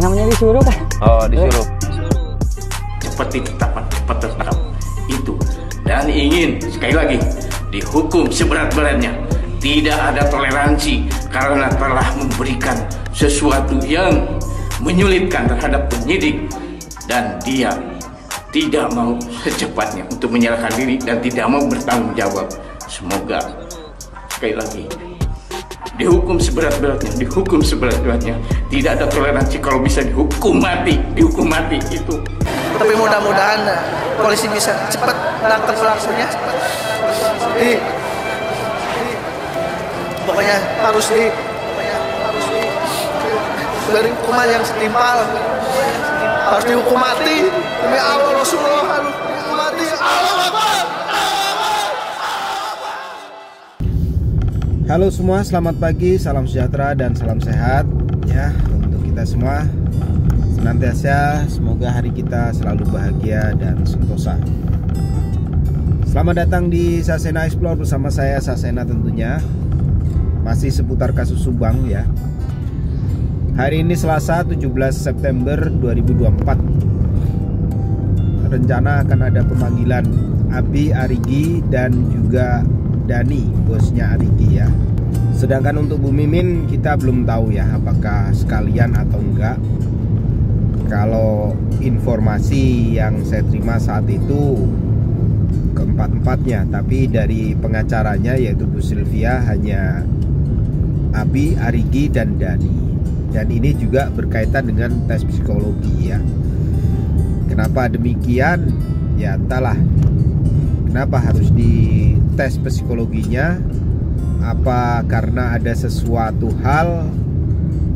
namanya disuruh kan? Oh, disuruh. Seperti tetapan cepat tertangkap itu, dan ingin sekali lagi dihukum seberat-beratnya. Tidak ada toleransi karena telah memberikan sesuatu yang menyulitkan terhadap penyidik, dan dia tidak mau secepatnya untuk menyerahkan diri dan tidak mau bertanggung jawab. Semoga sekali lagi dihukum seberat-beratnya, dihukum seberat-beratnya. Tidak ada toleransi, kalau bisa dihukum mati itu. Tapi mudah-mudahan polisi bisa cepat menangkap pelakunya. Pokoknya harus dari hukuman yang setimpal, harus dihukum mati. Demi Allah Rasulullah harus dihukum mati. Allah Akbar. Halo semua, selamat pagi, salam sejahtera dan salam sehat ya untuk kita semua. Senantiasa semoga hari kita selalu bahagia dan sentosa. Selamat datang di Sasena Explore bersama saya Sasena tentunya. Masih seputar kasus Subang ya. Hari ini Selasa 17 September 2024. Rencana akan ada pemanggilan Abi, Arigi dan juga Dani, bosnya Arigi ya. Sedangkan untuk Bu Mimin kita belum tahu ya apakah sekalian atau enggak. Kalau informasi yang saya terima saat itu keempat-empatnya, tapi dari pengacaranya yaitu Bu Sylvia hanya Abi, Arigi dan Dani. Dan ini juga berkaitan dengan tes psikologi ya. Kenapa demikian? Ya entahlah. Kenapa harus dites psikologinya? Apa karena ada sesuatu hal?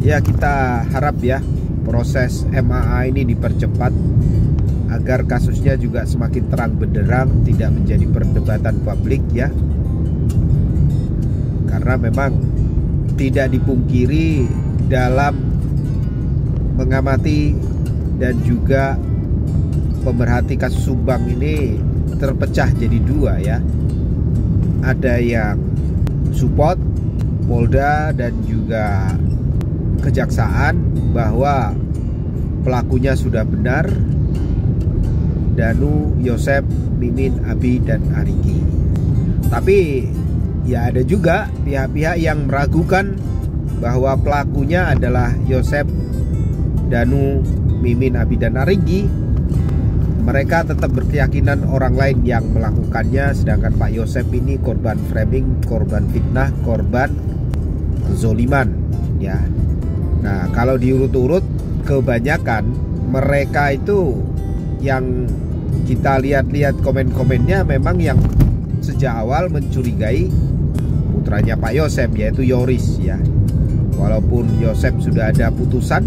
Ya kita harap ya proses MAA ini dipercepat agar kasusnya juga semakin terang benderang, tidak menjadi perdebatan publik ya. Karena memang tidak dipungkiri dalam mengamati dan juga pemerhati kasus Subang ini terpecah jadi dua ya. Ada yang support Polda dan juga kejaksaan bahwa pelakunya sudah benar, Danu, Yosep, Mimin, Abi dan Arigi. Tapi ya ada juga pihak-pihak yang meragukan bahwa pelakunya adalah Yosep, Danu, Mimin, Abi dan Arigi. Mereka tetap berkeyakinan orang lain yang melakukannya, sedangkan Pak Yosep ini korban framing, korban fitnah, korban zoliman ya. Nah kalau diurut-urut kebanyakan mereka itu yang kita lihat-lihat komen-komennya memang yang sejak awal mencurigai putranya Pak Yosep yaitu Yoris ya. Walaupun Yosep sudah ada putusan,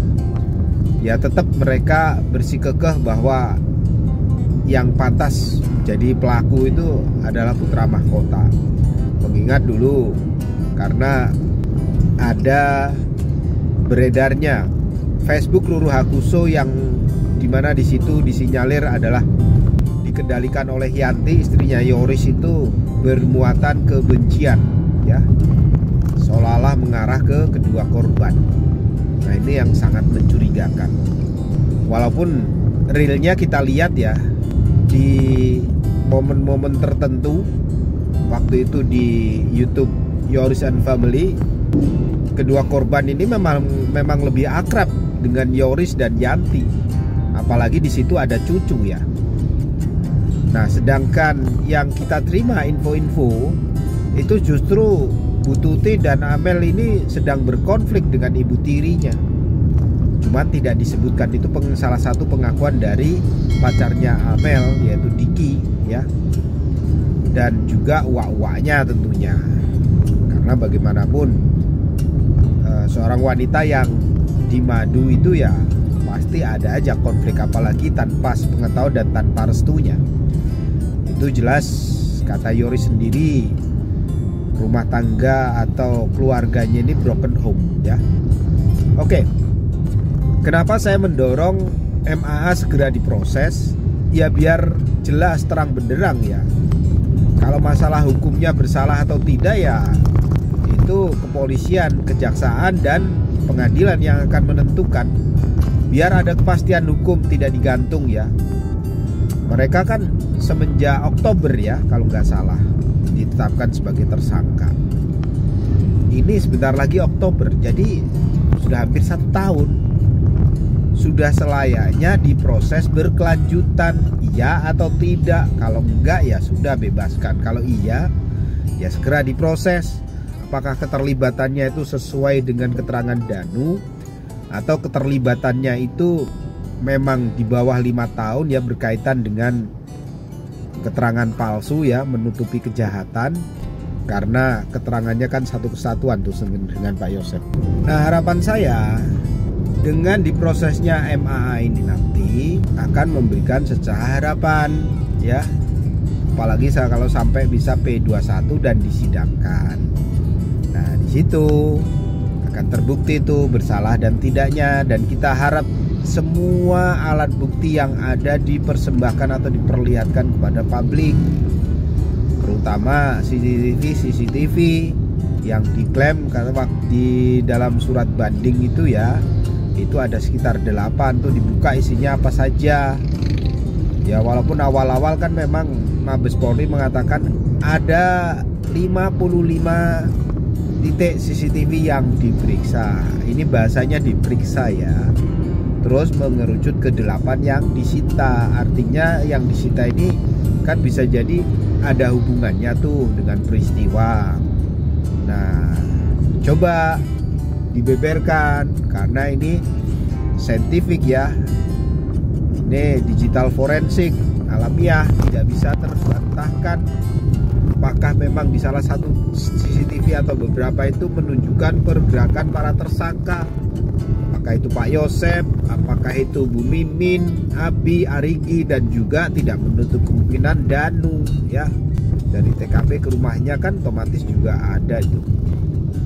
ya tetap mereka bersikukuh bahwa yang pantas jadi pelaku itu adalah putra mahkota. Mengingat dulu karena ada beredarnya Facebook Ruru Hakuso yang dimana di situ disinyalir adalah dikendalikan oleh Yanti, istrinya Yoris, itu bermuatan kebencian ya, seolah-olah mengarah ke kedua korban. Nah ini yang sangat mencurigakan. Walaupun realnya kita lihat ya di momen-momen tertentu, waktu itu di YouTube Yoris and Family, kedua korban ini memang lebih akrab dengan Yoris dan Yanti, apalagi di situ ada cucu ya. Nah sedangkan yang kita terima info-info itu justru Bu Tuti dan Amel ini sedang berkonflik dengan ibu tirinya. Cuman tidak disebutkan, itu salah satu pengakuan dari pacarnya Amel yaitu Diki ya, dan juga uak-uaknya tentunya. Karena bagaimanapun seorang wanita yang dimadu itu ya pasti ada aja konflik, apalagi tanpa pengetahuan dan tanpa restunya. Itu jelas kata Yoris sendiri, rumah tangga atau keluarganya ini broken home ya. Oke. Kenapa saya mendorong MAA segera diproses? Ya biar jelas terang benderang ya. Kalau masalah hukumnya bersalah atau tidak ya itu kepolisian, kejaksaan dan pengadilan yang akan menentukan. biar ada kepastian hukum, tidak digantung ya. Mereka kan semenjak Oktober ya kalau nggak salah ditetapkan sebagai tersangka. Ini sebentar lagi Oktober, jadi sudah hampir 1 tahun. Sudah selayaknya diproses berkelanjutan, iya atau tidak. Kalau enggak ya sudah bebaskan. Kalau iya ya segera diproses. Apakah keterlibatannya itu sesuai dengan keterangan Danu, atau keterlibatannya itu memang di bawah 5 tahun ya, berkaitan dengan keterangan palsu ya, menutupi kejahatan, karena keterangannya kan satu kesatuan tuh dengan Pak Yosep. Nah, harapan saya dengan diprosesnya MAA ini nanti akan memberikan secah harapan ya, apalagi kalau sampai bisa P21 dan disidangkan. Nah, di situ akan terbukti itu bersalah dan tidaknya, dan kita harap semua alat bukti yang ada dipersembahkan atau diperlihatkan kepada publik, terutama CCTV yang diklaim karena di dalam surat banding itu ya, itu ada sekitar 8 tuh, dibuka isinya apa saja ya. Walaupun awal-awal kan memang Mabes Polri mengatakan ada 55 titik CCTV yang diperiksa. Ini bahasanya diperiksa ya. Terus mengerucut ke 8 yang disita. Artinya yang disita ini kan bisa jadi ada hubungannya tuh dengan peristiwa. Nah, coba dibeberkan karena ini saintifik ya. Ini digital forensik alamiah, tidak bisa terbantahkan. Apakah memang di salah satu CCTV atau beberapa itu menunjukkan pergerakan para tersangka? Apakah itu Pak Yosep, apakah itu Bu Mimin, Abi, Arigi, dan juga tidak menutup kemungkinan Danu ya. Dari TKP ke rumahnya kan otomatis juga ada itu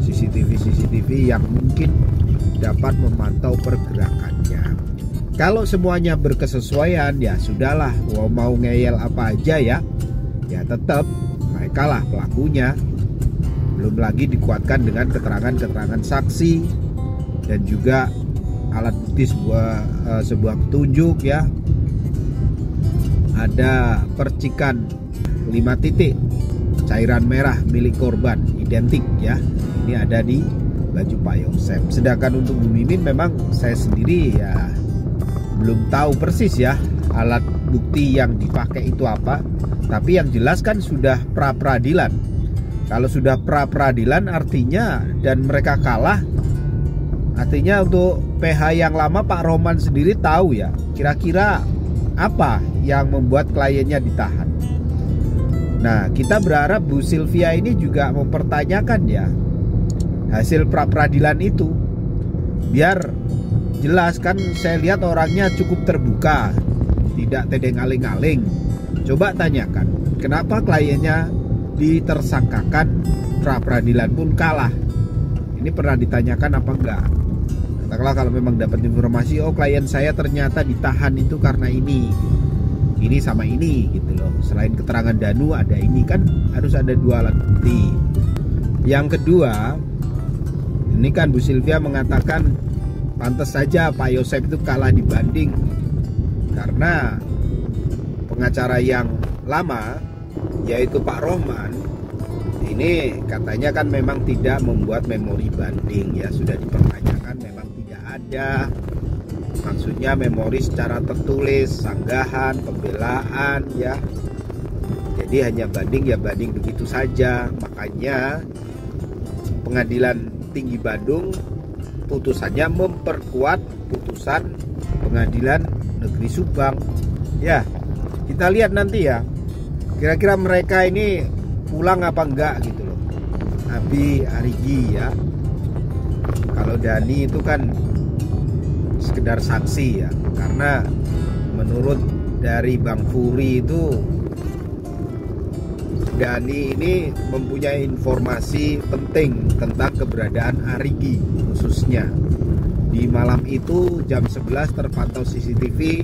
CCTV yang mungkin dapat memantau pergerakannya. Kalau semuanya berkesesuaian ya sudahlah, mau ngeyel apa aja ya tetap mereka lah pelakunya. Belum lagi dikuatkan dengan keterangan saksi dan juga alat bukti sebuah petunjuk ya. Ada percikan 5 titik cairan merah milik korban identik ya. Ini ada di baju Pak Yosep. Sedangkan untuk Bu Mimin memang saya sendiri ya belum tahu persis ya alat bukti yang dipakai itu apa. Tapi yang jelas kan sudah pra-peradilan. Kalau sudah pra-peradilan artinya dan mereka kalah, artinya untuk PH yang lama Pak Roman sendiri tahu ya kira-kira apa yang membuat kliennya ditahan. Nah, kita berharap Bu Sylvia ini juga mempertanyakan ya hasil pra-peradilan itu, biar jelas. Kan saya lihat orangnya cukup terbuka, tidak tedeng aling-aling. Coba tanyakan kenapa kliennya ditersangkakan, pra-peradilan pun kalah. Ini pernah ditanyakan apa enggak? Katakanlah kalau memang dapat informasi, oh klien saya ternyata ditahan itu karena ini sama ini gitu loh. Selain keterangan Danu ada ini, kan harus ada 2 alat bukti. Yang kedua, ini kan Bu Sylvia mengatakan pantas saja Pak Yosep itu kalah dibanding karena pengacara yang lama yaitu Pak Rohman ini katanya kan memang tidak membuat memori banding ya, sudah dipertanyakan memang tidak ada. Maksudnya memori secara tertulis, sanggahan, pembelaan ya. Jadi hanya banding ya banding begitu saja. Makanya Pengadilan Tinggi Bandung putusannya memperkuat putusan Pengadilan Negeri Subang. Ya, kita lihat nanti ya. Kira-kira mereka ini pulang apa enggak gitu loh. Abi, Arigi ya. Kalau Dani itu kan sekedar saksi ya. Karena menurut dari Bang Furi itu Dani ini mempunyai informasi penting tentang keberadaan Arigi khususnya. Di malam itu jam 11 terpantau CCTV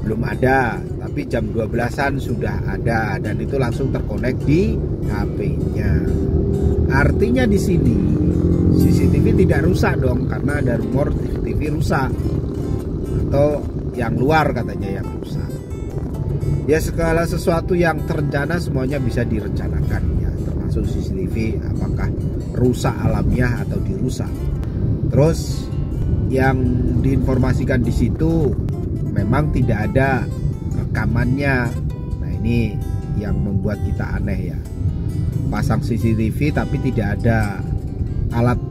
belum ada, tapi jam 12-an sudah ada dan itu langsung terkonek di HP-nya. Artinya di sini CCTV tidak rusak dong, karena ada rumor CCTV rusak. atau yang luar katanya yang rusak. Ya segala sesuatu yang terencana semuanya bisa direncanakan ya, termasuk CCTV apakah rusak alamiah atau dirusak. Terus yang diinformasikan di situ memang tidak ada rekamannya. Nah ini yang membuat kita aneh ya. Pasang CCTV tapi tidak ada alat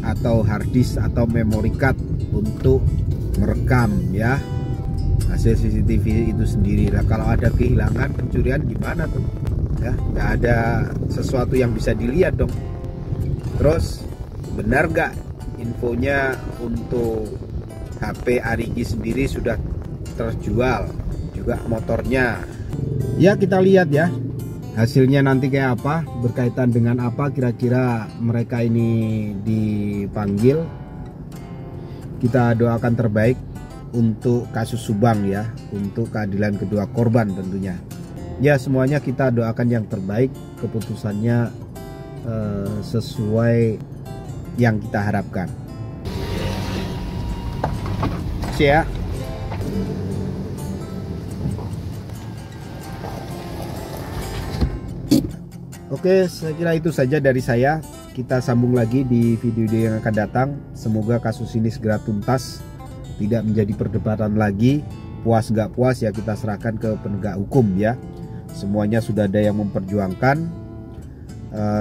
atau hard disk atau memory card untuk merekam ya hasil CCTV itu sendiri. Nah, kalau ada kehilangan pencurian gimana tuh? Ya, nggak ada sesuatu yang bisa dilihat dong. Terus benar nggak infonya untuk HP Arigi sendiri sudah terjual juga motornya? Ya kita lihat ya hasilnya nanti kayak apa, berkaitan dengan apa kira-kira mereka ini dipanggil. Kita doakan terbaik untuk kasus Subang ya, untuk keadilan kedua korban tentunya. Ya semuanya kita doakan yang terbaik, keputusannya sesuai yang kita harapkan. Ya. Oke, saya kira itu saja dari saya. Kita sambung lagi di video-video yang akan datang. Semoga kasus ini segera tuntas, tidak menjadi perdebatan lagi. Puas nggak puas ya kita serahkan ke penegak hukum ya. Semuanya sudah ada yang memperjuangkan.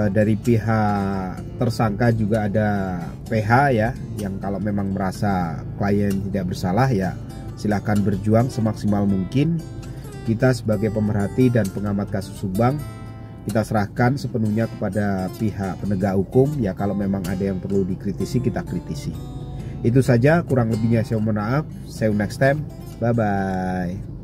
Dari pihak tersangka juga ada PH ya, yang kalau memang merasa klien tidak bersalah ya silahkan berjuang semaksimal mungkin. Kita sebagai pemerhati dan pengamat kasus Subang, kita serahkan sepenuhnya kepada pihak penegak hukum ya. Kalau memang ada yang perlu dikritisi, kita kritisi. Itu saja, kurang lebihnya saya mohon maaf. See you next time, bye bye.